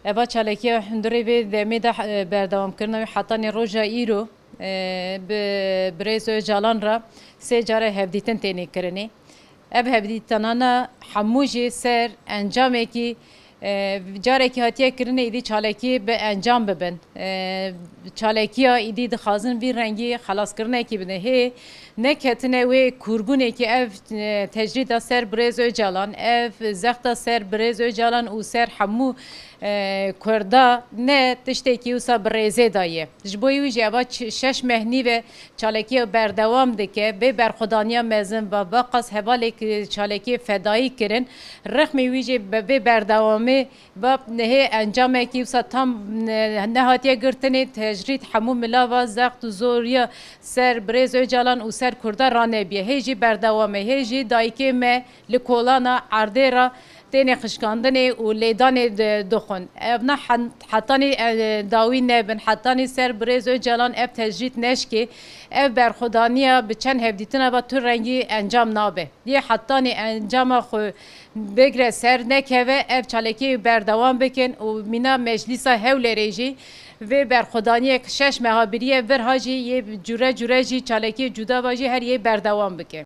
Eva çaleki hundure ve demi de berdevam kırna ve hatta ne roja iro برێز جالان را سێ جارە هەڤدیتن تێنێ کردنی ئەv هەڤدیتانانە هەموو jî ser encamekî carekî hatiye kirine îdî çalekî bi encam bibin çalekiya îdî dixwazin vî rengî xelaskirinekî bide hê neketine wê kurgunekî ev tecrîda ser Birêz Öcalan ev zexta ser Birêz Öcalan û ser hemû Kurda ne tiştekî wisa bi rêzê daye ji bo wî jî eva şeş mehnî ve çalekiya berdewam dike bê berxwedaniya mezin ve qas hevalek çalekî fedayî kirin rexmê wî jî bê berdewamê ve hê encamekî wisa tam nehatiye girtinê tecrîd hemû milava zext û zoriya ser Birêz Öcalan û ser Kurda ranebiye hê jî berdewamê hê jî dayîkê me li kolana erdê ra تێنێ خشکاندنê û lêdanê dixwin ev ne hetanî dawî nebin hetanî ser Birêz Öcalan ev tecrîd neşkê ev berxwedaniya bi çend hevdîtina ve tu rengî encam nabe yê hetanî encama xwe bigire ser nekeve ev çalekî berdewam bikin û mîna meclîsa Hewlêrê jî vê berxwedaniyek şeş mehabiriye vir jî yê cure cure jî çalekî cuda ve jî her yê berdewam bike.